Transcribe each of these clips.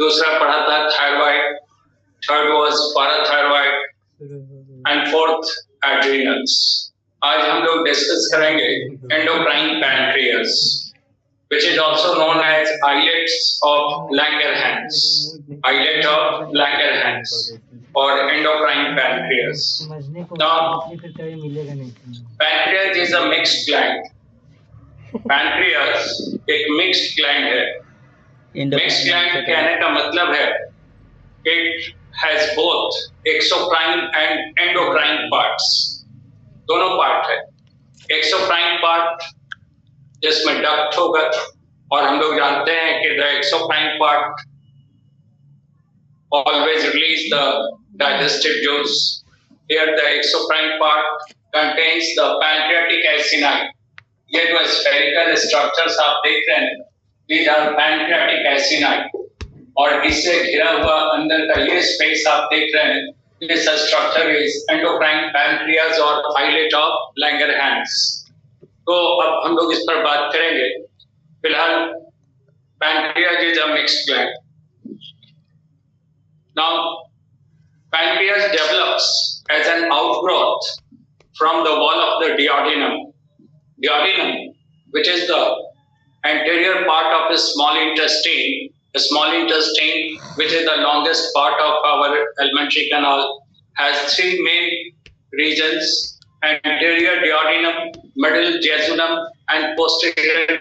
दूसरा पढ़ा था thyroid, third was parathyroid and fourth adrenals. आज हम लोग डिस्कस करेंगे endocrine pancreas, which is also known as islets of Langerhans, islet of Langerhans or endocrine pancreas. Now, pancreas is a mixed gland. Pancreas एक mixed gland है. Mixed gland कहने का मतलब है it has both exocrine and endocrine parts. दोनों part है. Exocrine part जिसमें duct होगा, और हम लोग जानते हैं कि the exocrine part always release the digestive juice. Here the exocrine part contains the pancreatic acini. ये जो स्फेरिकल स्ट्रक्चर्स आप देख रहे हैं, दीज आर पैनक्रियाटिक एसिनाई, और इससे घिरा हुआ अंदर का ये स्पेस आप देख रहे हैं, this structure is endocrine pancreas or islet of Langerhans. तो अब हम लोग इस पर बात करेंगे. फिलहाल pancreas is a mixed gland. Now pancreas develops as an outgrowth from the wall of the duodenum. Duodenum, which is the anterior part of the small intestine. The small intestine, which is the longest part of our alimentary canal, has three main regions: anterior duodenum, middle jejunum, and posterior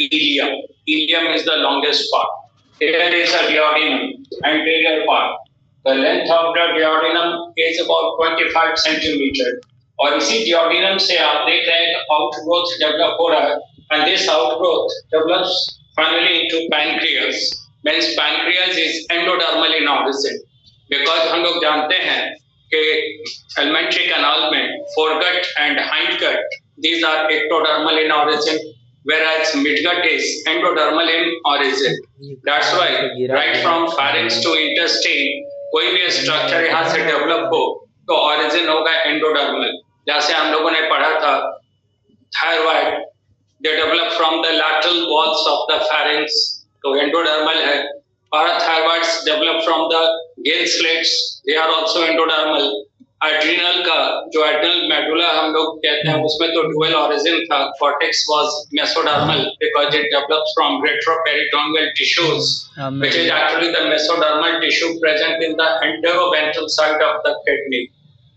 ileum. Ileum is the longest part. Here is a duodenum, anterior part. The length of the duodenum is about 25 centimeter. और इसी duodenum से आप देख रहे हैं outgrowth develop हो रहा है, and this outgrowth develops finally into pancreas. Means pancreas is endodermal in origin, because हम लोग जानते हैं कि alimentary canal में foregut and hindgut, these are ectodermal in origin, whereas midgut is endodermal in origin. That's why right from pharynx to intestine कोई भी structure यहाँ से develop हो तो origin होगा endodermal. जैसे हम लोगों ने पढ़ा था thyroid, they develop from the lateral walls of the pharynx, तो endodermal है. Parathyroids develop from the gill slits, they are also endodermal. Adrenal का जो adrenal medulla हम लोग कहते हैं, उसमें तो dual origin था. Cortex was mesodermal because it develops from retroperitoneal tissues, which is actually the mesodermal tissue present in the enteroventral side of the kidney.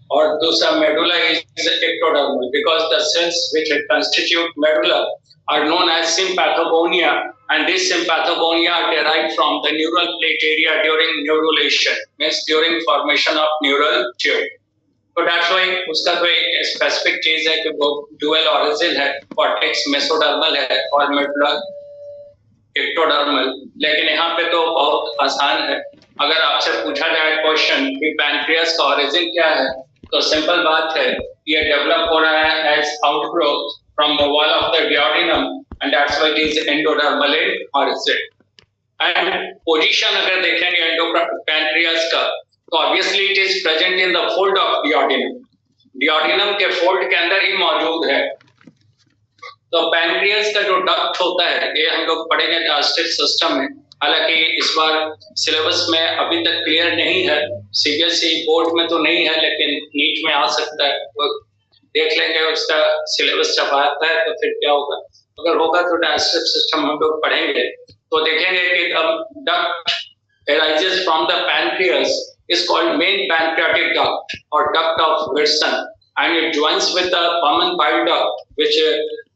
और दूसरा medulla is ectodermal because the cells which constitute medulla are known as sympathogonia, and this sympathogonia are derived from the neural plate area during neurulation, means during formation of neural tube. So that's why उसका तो एक specific चीज है कि वो dual origin है, cortex mesodermal है और medulla ectodermal. लेकिन यहाँ पे तो बहुत आसान है. अगर आपसे पूछा जाए क्वेश्चन कि पैनक्रियास का origin क्या है, तो सिंपल बात है, ये डेवलप हो रहा है as outgrowth from the wall of the duodenum, and that's why it is endodermal in origin. And position अगर देखेंगे endocrine pancreas का, तो obviously it is present in the fold of duodenum. duodenum के fold के अंदर ही मौजूद है. तो pancreas का जो duct होता है, ये हम लोग पढ़ेंगे digestive system में. हालांकि इस बार सिलेबस में अभी तक क्लियर नहीं है, सीबीएसई बोर्ड में तो नहीं है, लेकिन नीट में आ सकता है. वो देख लेंगे, उसका सिलेबस जब आता है तो फिर क्या होगा. अगर होगा तो डाइजेस्टिव सिस्टम हम लोग पढ़ेंगे, तो देखेंगे कि duct arises from the pancreas is called main pancreatic duct or duct of Wilson, and it joins with the common bile duct which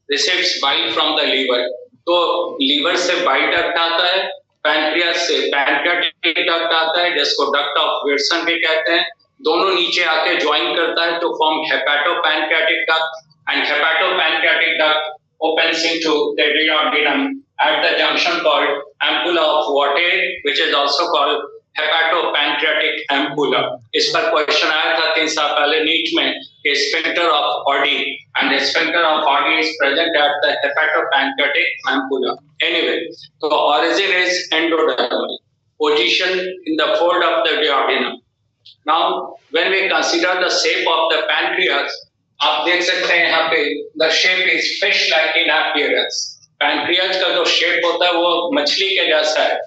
receives bile from the liver. तो लीवर से bile duct आता है, pancreas से pancreatic duct आता है जिसको duct of Wilson भी कहते हैं. दोनों नीचे आके ज्वाइन करता है to form hepatopancreatic duct, and hepatopancreatic duct opens into the duodenum at the junction called ampulla of Wattay, which is also called hepatopancreatic ampulla. इस पर क्वेश्चन आया था 3 साल पहले नीट में कि sphincter of Oddi, and the sphincter of Oddi is present at the hepatopancreatic ampulla. Anyway, so the origin is endodermal, position in the fold of the duodenum. Now, when we consider the shape of the pancreas, आप देख सकते हैं यहाँ पे the shape is fish-like in appearance. Pancreas का जो shape होता है वो मछली के जैसा है.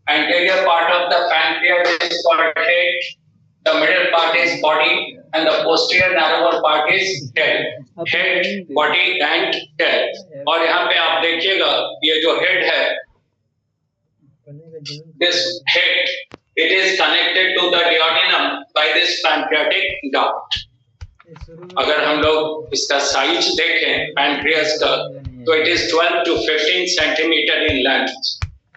Anterior part of the pancreas is called head, the middle part is body, and the posterior narrower part is tail. Head, body and tail. और यहाँ पे आप देखिएगा ये जो head है, this head, it is connected to the duodenum by this pancreatic duct. अगर हम लोग इसका साइज देखें पैनक्रियास का, तो it is 12 to 15 centimetre in length.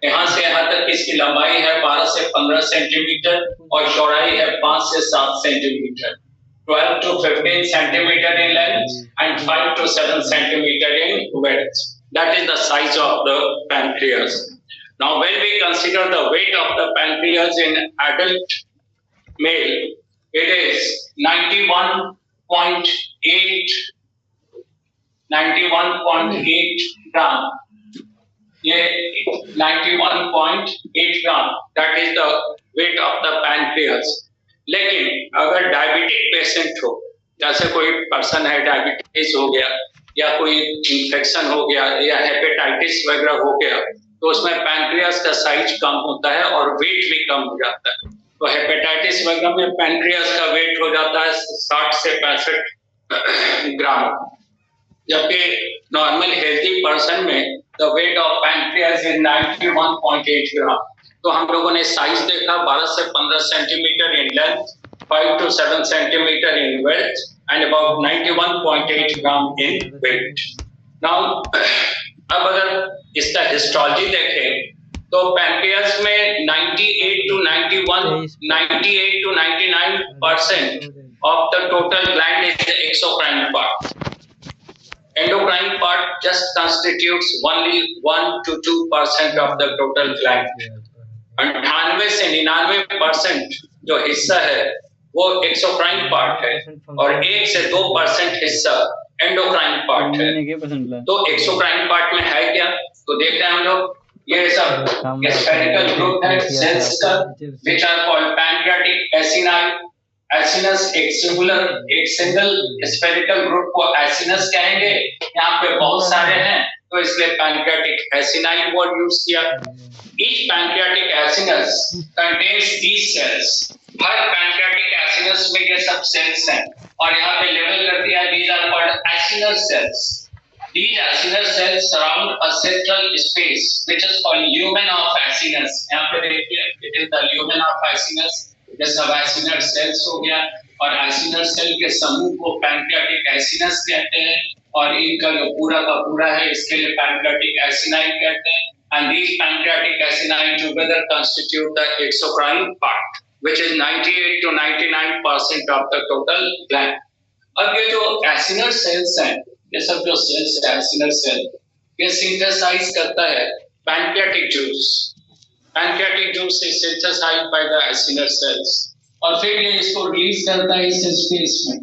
यहाँ से यहाँ तक इसकी लंबाई है 12 से 15 सेंटीमीटर और चौड़ाई है 5 से 7 centimetre. 12 to 15 centimetre in length and 5 to 7 centimeter in width. That is the size of the pancreas. Now, when we consider the weight of the pancreas in adult male, it is 91.8 gram. ये 91.8 gram. That is the weight of the pancreas. लेकिन अगर diabetic patient हो, जैसे कोई person है diabetes हो गया या कोई इन्फेक्शन हो गया या हेपेटाइटिस वगैरह हो गया, तो उसमें पैनक्रियास का साइज कम होता है और वेट भी कम हो जाता है। तो हेपेटाइटिस वगैरह में पैनक्रियास का वेट हो जाता है 60 से 65 ग्राम, जबकि नॉर्मल हेल्थी पर्सन में the weight of pancreas is 91.8 gram. तो हम लोगों ने साइज देखा 12 से 15 centimetre in length, 5 to 7 centimetre in width and about 91.8 gram in weight. Now अब अगर इसका हिस्टोलॉजी देखें तो पैनक्रियास में 98 to 99% of the total gland is the exocrine part. Endocrine part just constitutes only 1 to 2% of the total gland. 98 से 99% जो हिस्सा है वो एक्सोक्राइन पार्ट है और 1 से 2% हिस्सा एंडोक्राइन पार्ट है। तो एक्सोक्राइन पार्ट में है क्या, तो देखते हैं हम लोग। ये सब स्फेरिकल ग्रुप है सेल्स का, which are called pancreatic acini. Acinus एक सिंगल स्फेरिकल ग्रुप को एसिनस कहेंगे। यहाँ पे बहुत सारे हैं तो इसलिए पैनक्रियाटिक एसिनाई वर्ड यूज किया। Each pancreatic acinus contains these cells. Her pancreatic acinus में ये सब सेल्स हैं और यहाँ पे लेबल कर दिया these are called acinar cells. These acinar cells surround a central space which is called lumen of acinus. यहाँ पे देखिए it is the lumen of acinus. ये सब एसिनर सेल्स हो गया और एसिनर सेल के समूह को पैनक्रियाटिक एसिनस कहते हैं और इनका जो पूरा का पूरा है इसके लिए पैनक्रियाटिक एसिनाई कहते हैं। And these pancreatic acini together constitute the exocrine part, which is 98 to 99% of the total gland. अब ये जो एसिनर सेल्स हैं, ये सब जो सेल्स है एसिनर सेल, ये सिंथेसाइज करता है pancreatic juice. Pancreatic juice is synthesized by the acinar cells और फिर ये इसको रिलीज करता है इस स्पेस में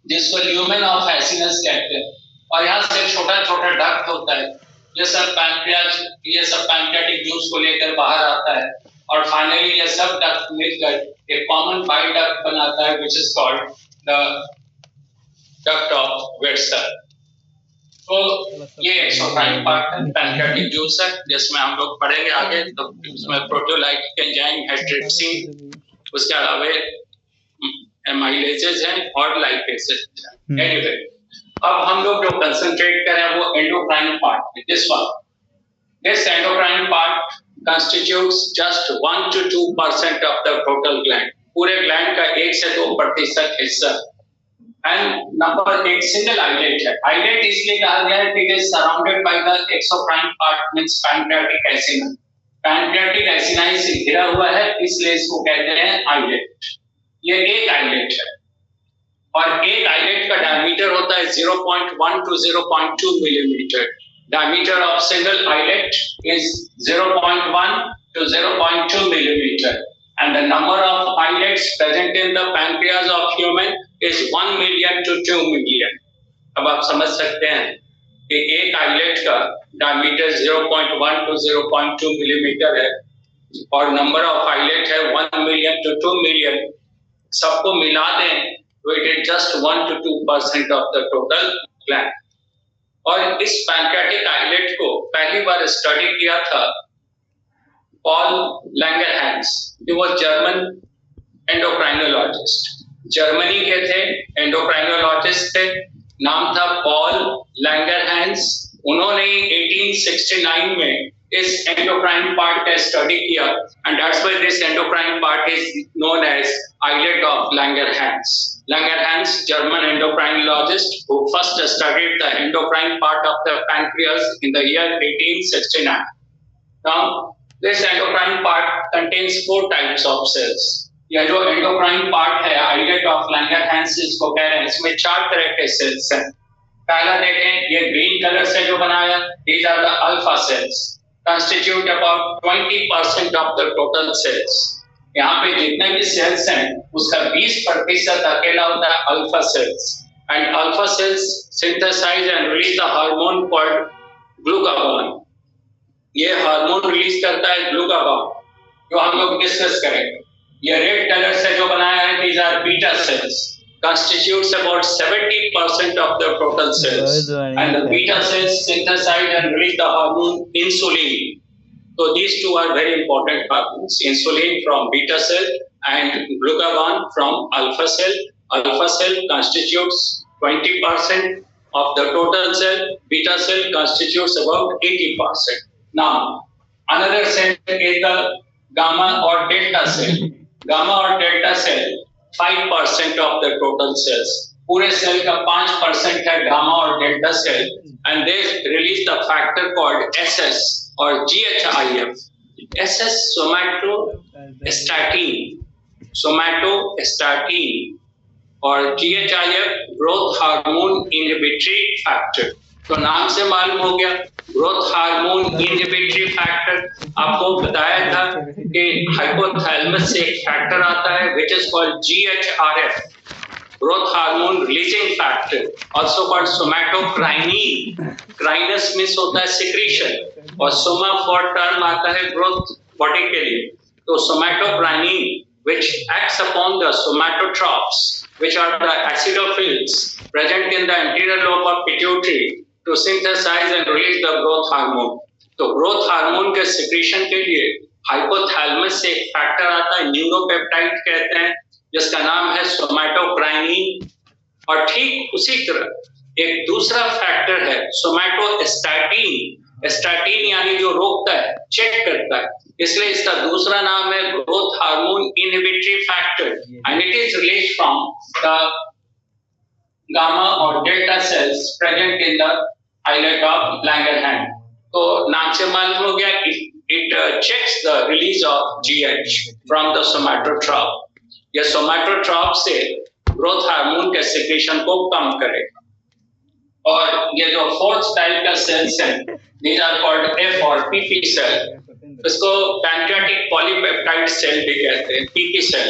जिसको ल्यूमेन ऑफ एसिनस कहते हैं और यहाँ से छोटा छोटा डक्ट होता है। ये सब पैनक्रियाटिक जूस को लेकर बाहर आता है और फाइनली ये सब डक्ट मिलकर एक कॉमन बाइल डक्ट बनाता है which is called the duct of Wetzel। तो ये एक्सोक्राइन पार्ट है पैनक्रियाटिक जूस है जिसमें हम लोग पढ़ेंगे आगे। तो उसमें प्रोटियोलाइटिक एंजाइम है ट्रिप्सिन, उसके अलावा एमाइलेजेस हैं और लाइपेजेस हैं। एनीवे अब हम लोग जो कंसंट्रेट करें वो एंडोक्राइन पार्ट है। This endocrine part constitutes just 1 to 2% of the total gland. पूरे ग्लैंड का 1 से 2% हिस्सा। एंड नंबर एक सिंगल आइलेट है। आइलेट इसलिए कहा गया है कि it is surrounded by the exocrine part means pancreatic acini. Pancreatic acini से घिरा हुआ है इसलिए इसको कहते हैं आइलेट। ये एक आइलेट है और एक आइलेट का डायमीटर होता है 0.1 to 0.2 millimetre. Diameter of single islet is 0.1 to 0.2 millimeter and the number of islets present in the pancreas of human is 1 million to 2 million। अब आप समझ सकते हैं कि एक आइलेट का डायमीटर 0.1 to 0.2 मिलीमीटर है और नंबर ऑफ आइलेट है 1 million to 2 million। सबको मिला दें तो it is just 1 to 2% of the total gland. और इस पैनक्रियाटिक आइलेट को पहली बार स्टडी किया था Paul Langerhans. He was German endocrinologist. Germany के थे, एंडोक्राइनोलॉजिस्ट थे, नाम था पॉल लैंगरहैंस। उन्होंने 1869 में इस एंडोक्राइन पार्ट का स्टडी किया and that's why this endocrine part is known as islet of Langerhans. Langerhans, German endocrinologist who first studied the endocrine part of the pancreas in the year 1869. Now, this endocrine part contains 4 types of cells. यह जो endocrine part है, islet of Langerhans इसको कह रहे हैं, इसमें 4 तरह के सेल्स हैं. पहला देखें, ये ग्रीन कलर से जो बनाया, these are the alpha cells, constitute about 20% of the total cells. यहाँ पे जितने भी सेल्स हैं, उसका 20% अकेला होता है alpha cells. And alpha cells synthesize and release the hormone called glucagon. ये हार्मोन रिलीज करता है ग्लूकागॉन, जो हम लोग डिस्कस करेंगे. ये रेड कलर से जो बनाया है, these are beta cells, constitutes about 70% of the total cells. And the beta cells synthesize and release the hormone insulin. So these two are very important hormones: insulin from beta cell and glucagon from alpha cell. Alpha cell constitutes 20% of the total cell. Beta cell constitutes about 80%. Now, another cell is the gamma or delta cell. Gamma or delta cell 5% of the total cells. पूरे cell का 5% है gamma और delta cell, and they release the factor called SS or GHIF. SS somatostatin और GHIF growth hormone inhibitory factor. तो नाम से मालूम हो गया, ग्रोथ हार्मोन इनहिबिटरी फैक्टर. आपको बताया था कि हाइपोथैलेमस से एक फैक्टर आता है which is called GHRF, growth hormone releasing factor, also called somatocrinin. काइनस मींस होता है सिक्रीशन और सोमा फॉर टर्म आता है ग्रोथ बॉडी के लिए. तो सोमैटोकाइनिन which acts upon the somatotrophs, which are the acidophils present in the anterior lobe of pituitary, to synthesize and release the growth hormone. तो ग्रोथ हार्मोन के सिक्रीशन के लिए हाइपोथैलेमस से एक फैक्टर आता है, न्यूरोपेप्टाइड कहते हैं, जिसका नाम है सोमैटोकाइनिन. और ठीक उसी तरह एक दूसरा फैक्टर है सोमैटोस्टैटिन. स्टैटिन यानी जो रोकता है, चेक करता है, इसलिए इसका दूसरा नाम है growth hormone inhibitory factor and it is released from the gamma और delta cells present in the islet of Langerhans. तो नाम से मालूम हो गया, it checks the release of GH from the somatotroph. ये सोमैटोट्रॉप से ग्रोथ हार्मोन के सिक्रीशन को कम करेगा. और ये जो 4th टाइप का सेल्स हैं, these are called F और PP सेल. इसको पैंक्रियाटिक पॉलीपेप्टाइड सेल भी कहते हैं, PP सेल.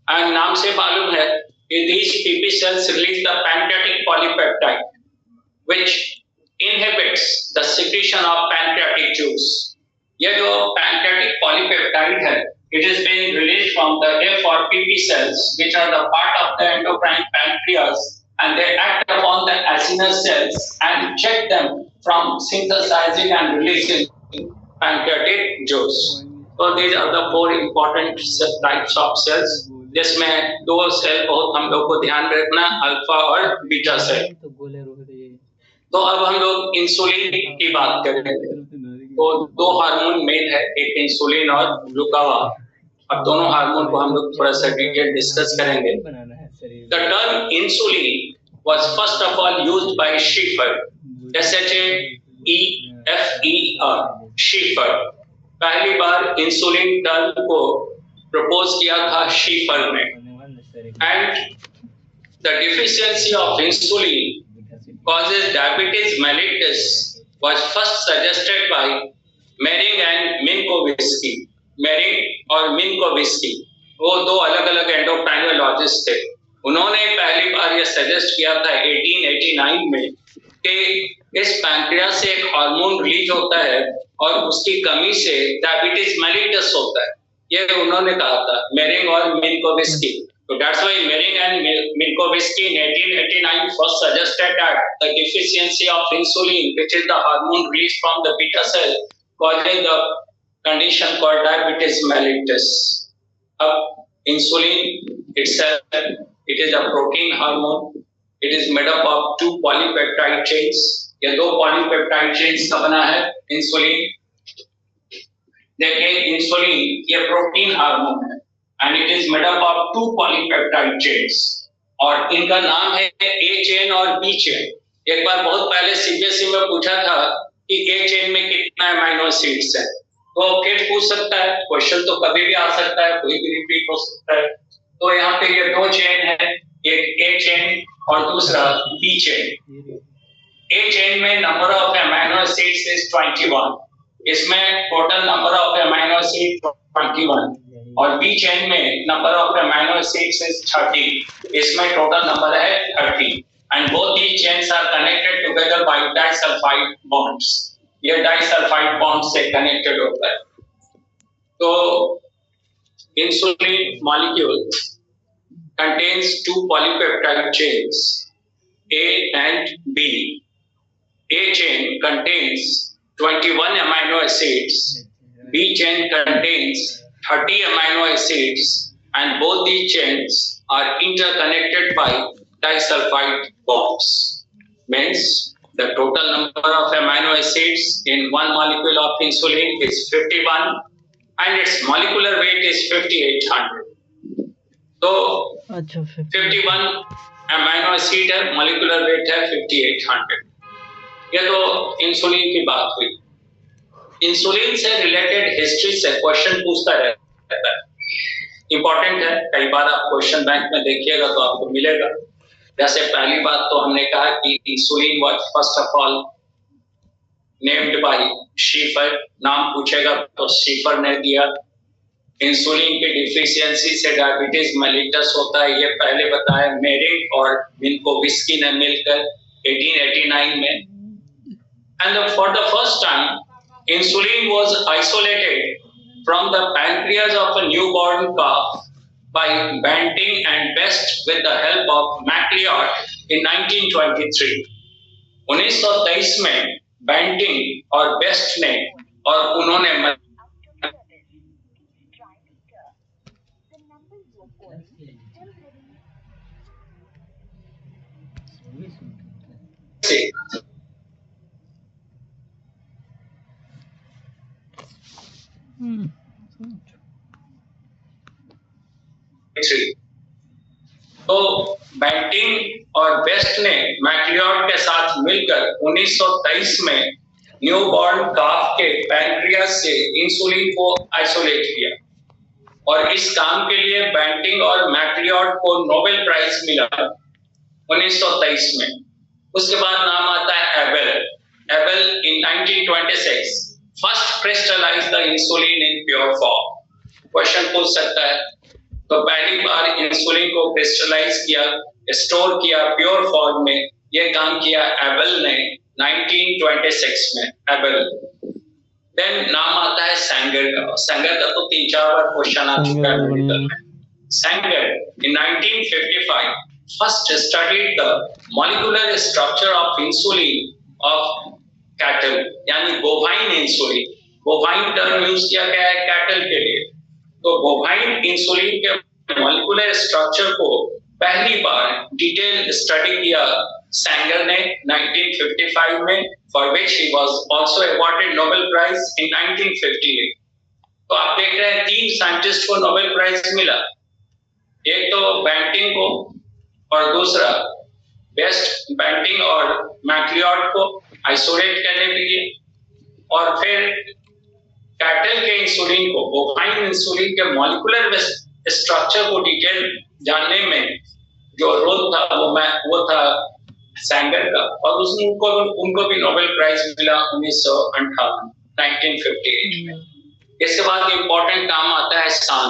एंड नाम से मालूम है कि these PP cells release the pancreatic polypeptide which inhibits the secretion of pancreatic juice. ये जो pancreatic polypeptide है, it is being released from the F or PP cells which are the part of the endocrine pancreas, and they act upon the acinar cells and check them from synthesizing and releasing pancreatic juice. So these are the 4 important types of cells, जिसमें 2 cell बहुत हम लोग को ध्यान रखना, alpha और beta cell. तो अब हम लोग इंसुलिन की बात करेंगे. तो 2 हार्मोन मेन है, एक इंसुलिन और ग्लूकागॉन. अब दोनों हार्मोन को हम लोग थोड़ा सा डिटेल डिस्कस करेंगे. The term insulin was first of all used by Schaeffer, SHAEFER, Schaeffer. पहली बार इंसुलिन टर्म को प्रपोज किया था शीफर ने. And the deficiency of insulin causes diabetes mellitus was first suggested by Mering and Minkowski. Mering और Minkowski, वो 2 अलग-अलग endocrinologist थे. उन्होंने पहली बार ये सजेस्ट किया था 1889 में कि इस पैंक्रियास से एक हार्मोन रिलीज होता है और उसकी कमी से डायबिटीज मेलिटस होता है. ये उन्होंने कहा था, मेरिंग और मिन्कोविस्की. So that's why Mering and Minkowski in 1889 first suggested that the deficiency of insulin, which is the hormone released from the beta cell, causes the condition called diabetes mellitus. अब insulin itself, it is a protein hormone. It is made up of two polypeptide chains. ये दो polypeptide chains का बना है insulin. देखिए insulin ये protein hormone है and it is made up of two polypeptide chains. और इनका नाम है A chain और B chain. एक बार बहुत पहले सीबीएसई में पूछा था कि A chain में कितना अमीनो एसिड्स है, तो फिर पूछ सकता है, क्वेश्चन तो कभी भी आ सकता है, कोई भी रिपीट हो सकता है. तो यहाँ पे ये दो चेन है, एक A chain और दूसरा B chain. A chain में number of amino acids is 21. इसमें total number of amino acid 21 और B chain में number of amino acids is 30. इसमें टोटल नंबर है 30. And both these chains are connected together by disulfide bonds. ये disulfide bonds से connected होता है. तो insulin molecule contains two polypeptide chains, A and B. A chain contains 21 amino acids. B chain contains 30 amino acids, and both these chains are interconnected by disulfide bonds. Means the total number of amino acids in one molecule of insulin is 51 and its molecular weight is 5800. So 51 amino acid है, molecular weight है 5800. ये तो insulin की बात हुई. Insulin से related history से question पूछता रहता है. इंपॉर्टेंट है, कई बार आप क्वेश्चन बैंक में देखिएगा तो आपको मिलेगा. जैसे पहली बात तो हमने कहा कि insulin was first of all named by Schafer. नाम पूछेगा तो शीफर ने दिया. इंसुलिन की डिफिशियंसी से डायबिटीज मेलिटस होता है, ये पहले बताया मेरिक और मिन्कोविस्की ने मिलकर 1889 में. And for the first time insulin was isolated from the pancreas of a newborn calf by Banting and Best with the help of MacLeod in 1923. 1923 में Banting और Best ने और उन्होंने तो बैंटिंग और बेस्ट ने मैक्लियॉड के साथ मिलकर 1923 में न्यूबॉर्न काफ के पैनक्रियास से इंसुलिन को आइसोलेट किया और इस काम के लिए बैंटिंग और मैक्लियॉड को नोबेल प्राइज मिला 1923 में. उसके बाद नाम आता है Abel. Abel in 1926 first crystallize the insulin in pure form. Question पूछ सकता है, तो पहली बार इंसुलिन को क्रिस्टलाइज किया, स्टोर किया प्योर फॉर्म में, ये काम किया एबेल ने 1926 में. एबेल. देन नाम आता है सैंगर का. सैंगर का तो 3-4 बार क्वेश्चन आ चुका है मेडिकल में. Sanger in 1955 first studied the molecular structure of insulin of cattle, यानी bovine insulin. Bovine term use किया गया है कैटल के लिए. तो बोवाइन इंसुलिन के मॉलिक्यूलर स्ट्रक्चर को पहली बार डिटेल स्टडी किया सैंगर ने 1955 में, for which he was also awarded Nobel prize in 1958. तो आप देख रहे हैं 3 साइंटिस्ट को नोबेल प्राइज मिला. एक तो बैंटिंग को और दूसरा बेस्ट. बैंटिंग और मैक्लियॉड को आइसोलेट करने के लिए और फिर कैटल के इंसुलिन को, बोवाइन इंसुलिन के मॉलिक्यूलर स्ट्रक्चर को डिटेल जानने में जो रोल था वो था सैंगर का. और उनको भी नोबेल प्राइज मिला 1958 में. इसके बाद इंपॉर्टेंट नाम आता है सान.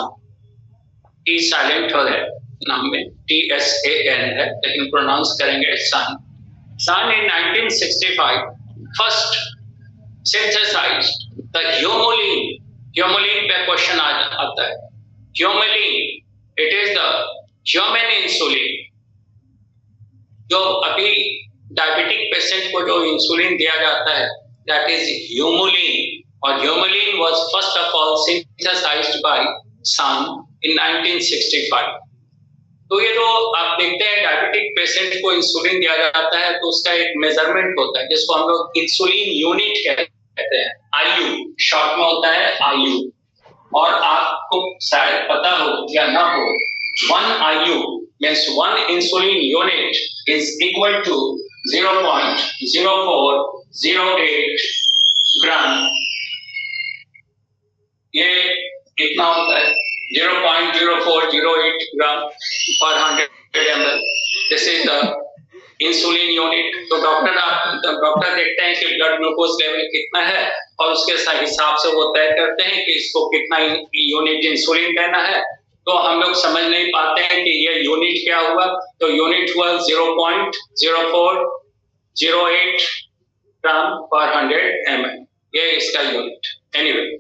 टी साइलेंट है नाम में, TSAN है, लेकिन प्रोनाउंस करेंगे सान. सान in 1965 first synthesized the humulin. Humulin पे क्वेश्चन आता है. Humulin, it is the human insulin. जो अभी डायबिटिक पेशेंट को जो इंसुलिन दिया जाता है, that is humulin. और humulin was first of all synthesized by San in 1965। तो ये जो आप देखते हैं डायबिटिक पेशेंट को इंसुलिन दिया जाता है तो उसका एक मेजरमेंट होता है जिसको हम लोग इंसुलिन यूनिट कहते हैं, आईयू शॉर्ट में होता है आईयू। और आपको शायद पता हो या ना हो, 1 IU means 1 insulin unit is equal to 0.0408 ग्राम। ये कितना होता है? 0.0408 ग्राम per 100 ml। This is the insulin unit. तो डॉक्टर देखते हैं कि ब्लड ग्लूकोज लेवल कितना है और उसके हिसाब से वो तय करते हैं कि इसको कितना यूनिट इंसुलिन देना है। तो हम लोग समझ नहीं पाते हैं कि ये यूनिट क्या हुआ, तो यूनिट हुआ 0.0408 ग्राम पर 100 ml, ये इसका यूनिट। एनीवे,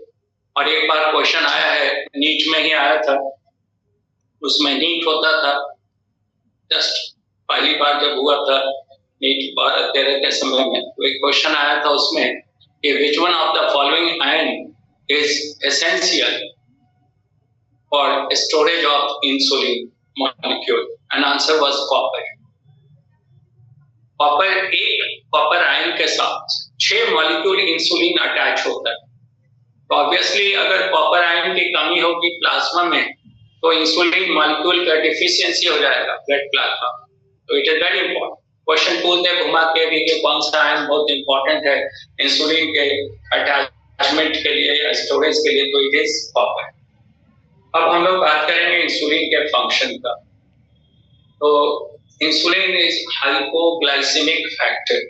और एक बार क्वेश्चन आया है, नीट में ही आया था, उसमें नीट होता था जस्ट पहली बार जब हुआ था नीट 13 के समय में, तो एक क्वेश्चन आया था उसमें कि which one of the following ion is essential for storage of insulin molecule, and answer was copper. Copper ion के साथ 6 मॉलिक्यूल इंसुलिन अटैच होता है। तो ऑब्वियसली अगर कॉपर आयन की कमी होगी प्लाज्मा में तो इंसुलिन मॉलिक्यूल का डिफिशियंसी हो जाएगा ब्लड प्लाज्मा। तो it is very important. Question पूछते घुमा के भी कि कौन सा आयन बहुत इंपॉर्टेंट है इंसुलिन के अटैचमेंट के लिए या स्टोरेज के लिए, तो इट इज कॉपर। अब हम लोग बात करेंगे इंसुलिन के फंक्शन का। तो insulin is hypoglycemic factor.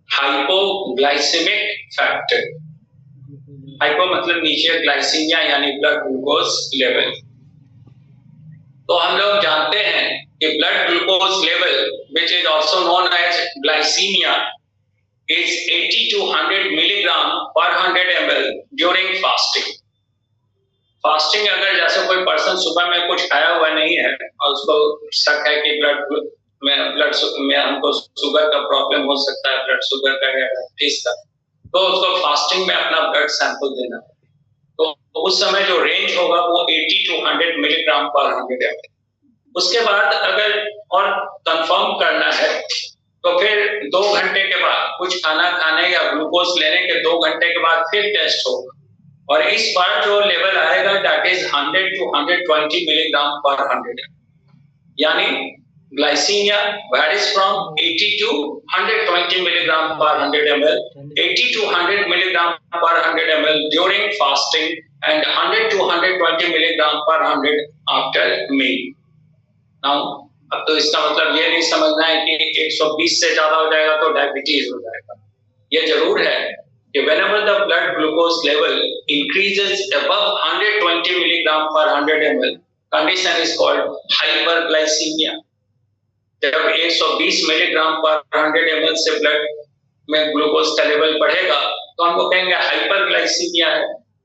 Hypoglycemic factor, hypo मतलब नीचे, ग्लाइसीमिया यानी ब्लड ग्लूकोज लेवल। तो हम लोग जानते हैं कि blood glucose level which is also known as glycemia is 80 to 100 milligram per 100 ml during fasting। Fasting अगर जैसे कोई पर्सन सुबह में कुछ खाया हुआ नहीं है और उसको शक है कि ब्लड में हमको शुगर का प्रॉब्लम हो सकता है, ब्लड शुगर का या डायबिटीज का, तो उसको फास्टिंग में अपना ब्लड सैंपल देना। तो उस समय जो रेंज होगा वो 80 to 100 मिलीग्राम पर 100 ml। उसके बाद अगर और कंफर्म करना है तो फिर 2 घंटे के बाद कुछ खाना खाने या ग्लूकोज लेने के 2 घंटे के बाद फिर टेस्ट होगा और इस बार जो लेवल आएगा दैट इज 100 to 120 मिलीग्राम पर 100 ml। यानी glycaemia varies from 80 to 120 milligram per 100 ml, 80 to 100 milligram per 100 ml during fasting and 100 to 120 milligram per 100 after meal। Now, अब तो इसका मतलब ये नहीं समझना है कि 120 से ज्यादा हो जाएगा तो डायबिटीज हो जाएगा। ये जरूर है कि whenever the blood glucose level increases above 120 milligram per 100 ml, condition is called hyperglycemia। जब 120 मिलीग्राम पर 100 ml से ब्लड में ग्लूकोज का लेवल बढ़ेगा तो हमको कहेंगे हाइपरग्लाइसीमिया है।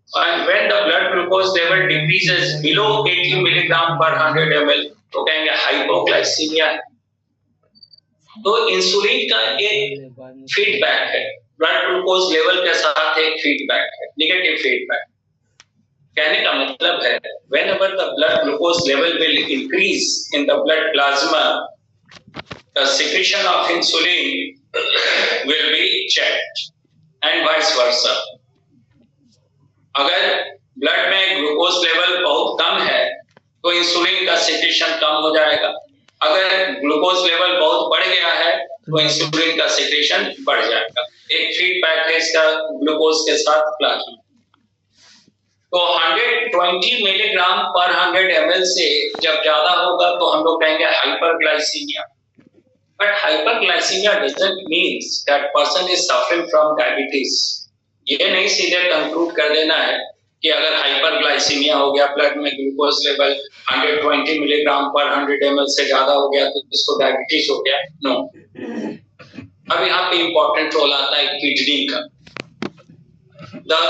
And when the blood glucose level decreases below 80 milligram पर 100 ml तो कहेंगे हाइपोग्लाइसीमिया है। तो इंसुलिन का एक फीडबैक है, ब्लड ग्लूकोज लेवल के साथ एक फीडबैक है, नेगेटिव फीडबैक। कहने का मतलब है whenever the blood glucose level will increase in the blood plasma, the secretion of insulin will be checked and vice versa। अगर ब्लड में ग्लूकोज लेवल बहुत कम है तो इंसुलिन का सिक्रेशन कम हो जाएगा, अगर ग्लूकोज लेवल बहुत बढ़ गया है तो इंसुलिन का सिक्रेशन बढ़ जाएगा। एक फीडबैक है इसका ग्लूकोज के साथ प्लाज्मा। तो 120 मिलीग्राम पर 100 ml से जब ज्यादा होगा तो हम लोग कहेंगे hyperglycaemia. But hyperglycemia doesn't mean that person is suffering from diabetes। ये नहीं सीधे कंक्लूड कर देना है कि अगर हाइपरग्लाइसीमिया हो गया, ब्लड में ग्लूकोज लेवल 120 मिलीग्राम पर 100 ml से ज्यादा हो गया तो इसको डायबिटीज हो गया। नो। अब यहाँ पे इंपॉर्टेंट रोल आता है किडनी का। The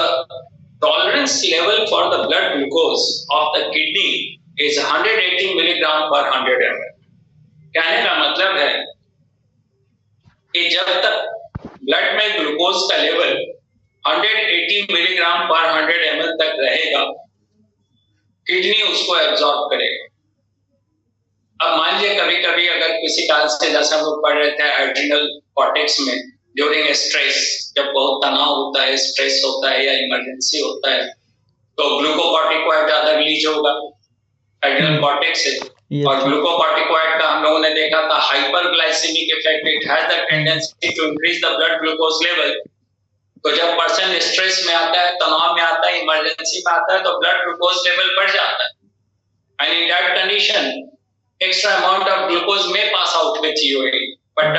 tolerance level for the blood glucose of the kidney is 180 milligram per 100 ml। कहने का मतलब है कि जब तक ब्लड में ग्लूकोज का लेवल 180 मिलीग्राम पर 100 ml तक रहेगा, किडनी उसको एब्जॉर्ब करेगा। अब मान लीजिए कभी कभी अगर किसी कारण से, जैसे हम लोग पढ़ रहे थे एड्रिनल कॉर्टेक्स में, ड्यूरिंग स्ट्रेस, जब बहुत तनाव होता है, स्ट्रेस होता है या इमरजेंसी होता है, तो ग्लूकोकॉर्टिकॉइड ज्यादा रिलीज होगा एड्रिनल कॉर्टेक्स से। और ग्लूकोकॉर्टिकॉइड का हम लोगों ने देखा था hyperglycemic effect, it has the tendency to increase the blood glucose level. तो जब पर्सन स्ट्रेस में आता है, तनाव में आता है, इमरजेंसी में आता है, तो ब्लड ग्लूकोज लेवल बढ़ जाता है। And in that condition extra amount of glucose may pass out with urine, but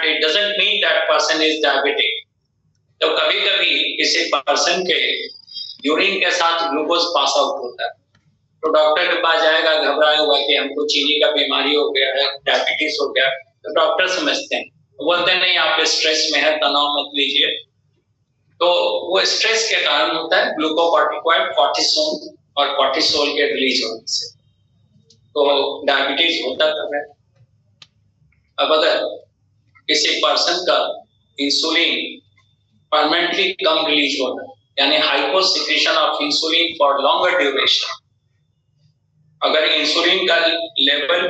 it doesn't mean that person is diabetic. तो कभी कभी किसी पर्सन के यूरिन के साथ ग्लूकोज पास आउट होता है, तो डॉक्टर के पास जाएगा घबराया हुआ कि हमको चीनी का बीमारी हो गया है, डायबिटीज हो गया, तो डॉक्टर समझते हैं, बोलते हैं नहीं आप स्ट्रेस में है, तनाव मत लीजिए। तो वो स्ट्रेस के कारण होता है ग्लूकोकॉर्टिकॉइड, कॉर्टिसोल और कॉर्टिसोल के रिलीज होने से, तो डायबिटीज होता कब है। अब अगर किसी पर्सन का इंसुलिन परमानेंटली कम रिलीज होना, यानी hyposecretion of insulin for longer duration, अगर इंसुलिन का लेवल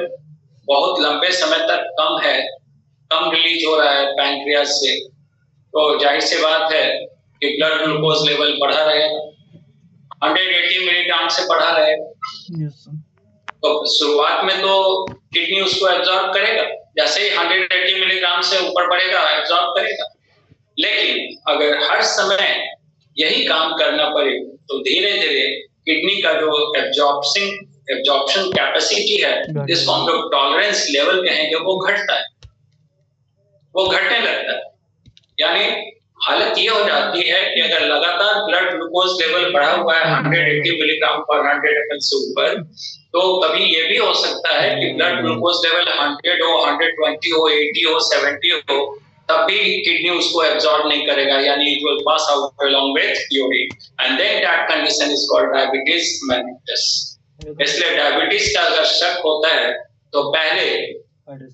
बहुत लंबे समय तक कम है, कम रिलीज हो रहा है पैंक्रियास से, तो जाहिर सी बात है कि ब्लड ग्लूकोज लेवल बढ़ा रहेगा, 180 मिलीग्राम से बढ़ा रहेगा। तो शुरुआत में तो किडनी उसको एब्जॉर्ब करेगा, जैसे ही 180 मिलीग्राम से ऊपर बढ़ेगा एब्जॉर्ब करेगा। लेकिन अगर हर समय यही काम करना पड़े तो धीरे धीरे किडनी का जो एब्जॉर्प्शन कैपेसिटी है, जिसको हम लोग टॉलरेंस लेवल कहेंगे, वो घटता है, वो घटने लगता है। यानी हालत ये हो जाती है कि अगर लगातार ब्लड ग्लूकोज लेवल बढ़ा हुआ है 180 मिलीग्राम पर 100 ml से ऊपर, तो कभी ये भी हो सकता है कि ब्लड ग्लूकोज लेवल 100 हो, 120 हो, 80 हो, 70 हो, तब भी किडनी उसको एब्जॉर्ब नहीं करेगा, यानी it will pass out along with urine, and then that condition is called diabetes mellitus. इसलिए डायबिटीज का अगर शक होता है तो पहले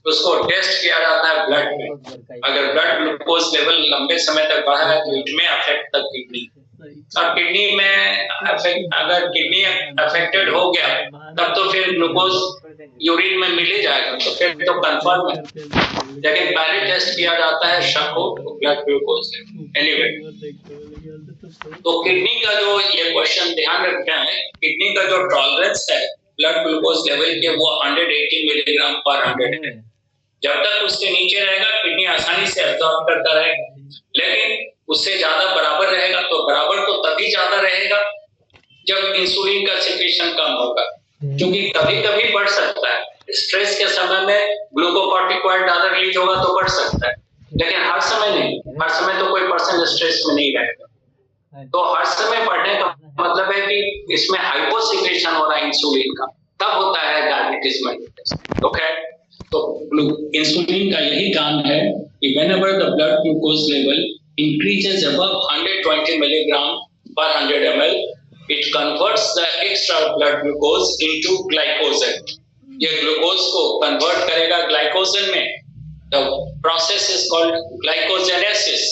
उसको टेस्ट किया जाता है ब्लड में। अगर ब्लड ग्लूकोज लेवल लंबे समय तक बढ़ा है तो इट में अफेक्ट द किडनी, और किडनी में अगर किडनी अफेक्टेड हो गया तब तो फिर ग्लूकोज यूरिन में मिल ही जाएगा, तो फिर तो कंफर्म है। लेकिन पहले टेस्ट किया जाता है शक हो तो ब्लड ग्लूकोज लेवल। एनीवे, तो किडनी का जो ये क्वेश्चन ध्यान रखना है, किडनी का जो टॉलरेंस है ब्लड ग्लूकोज लेवल के, वो 180 मिलीग्राम पर 100 है। जब तक उसके नीचे रहेगा किडनी आसानी से एब्जॉर्ब करता रहेगा, लेकिन उससे ज्यादा बराबर रहेगा, तो बराबर तो तभी ज्यादा रहेगा जब इंसुलिन का सिक्रेशन कम होगा, क्योंकि कभी कभी बढ़ सकता है। स्ट्रेस के समय में ग्लूकोकॉर्टिकॉइड ज्यादा रिलीज होगा तो बढ़ सकता है, लेकिन हर समय नहीं, हर समय तो कोई पर्सन स्ट्रेस में नहीं रहेगा। तो हर समय बढ़ने का मतलब है कि इसमें हाइपोसिक्रेशन हो रहा है इंसुलिन का, तब होता है डायबिटीज मेलिटस। ओके, तो इंसुलिन का यही काम है कि whenever the blood glucose level increases above 120 milligram per 100 ml, it converts the extra blood glucose into glycogen. ये ग्लूकोज को कन्वर्ट करेगा ग्लाइकोजन में। The process is called glycogenesis,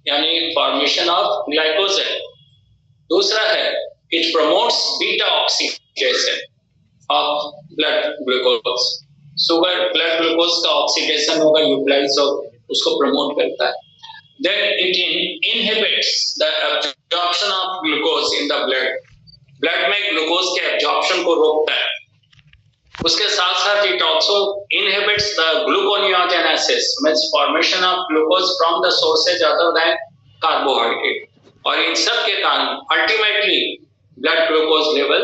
यानी फॉर्मेशन ऑफ ग्लाइकोजन। दूसरा है it promotes beta oxidation of blood glucose. Sugar blood glucose का oxidation होगा, utilize होगा, उसको प्रमोट करता है। Then it inhibits the absorption of glucose in the blood. Blood में ग्लूकोज के एब्जॉर्प्शन को रोकता है। उसके साथ साथ it also inhibits the gluconeogenesis, means formation of glucose from the sources other than carbohydrate. और इन सब के कारण अल्टीमेटली ब्लड ग्लूकोज लेवल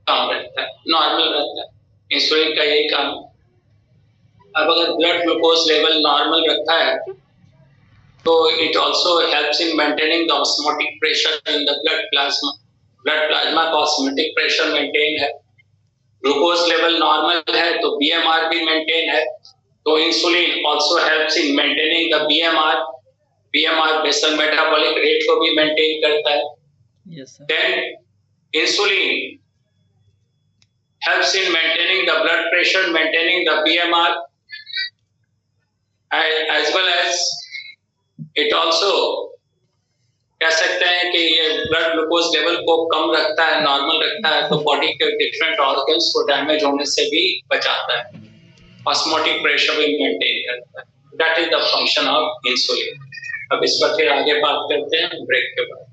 कम रहता है, नॉर्मल रहता है। इंसुलिन का यही काम। अब अगर ब्लड ग्लूकोज लेवल नॉर्मल रखता है तो it also helps in maintaining the osmotic pressure in the blood plasma. Blood plasma का ऑस्मोटिक प्रेशर मेंटेन है। ग्लूकोज लेवल नॉर्मल है तो बीएमआर भी मेंटेन है, तो insulin also helps in maintaining the BMR. BMR basal metabolic rate को भी maintain करता है। Yes, sir. Then insulin helps in maintaining the blood pressure, maintaining the BMR, as well as it also कह सकते हैं कि ये ब्लड ग्लूकोज लेवल को कम रखता है, नॉर्मल रखता है, तो बॉडी के डिफरेंट ऑर्गन्स को डैमेज होने से भी बचाता है, ऑस्मोटिक प्रेशर भी मेंटेन करता है। That is the function of insulin. अब इस पर फिर आगे बात करते हैं ब्रेक के बाद।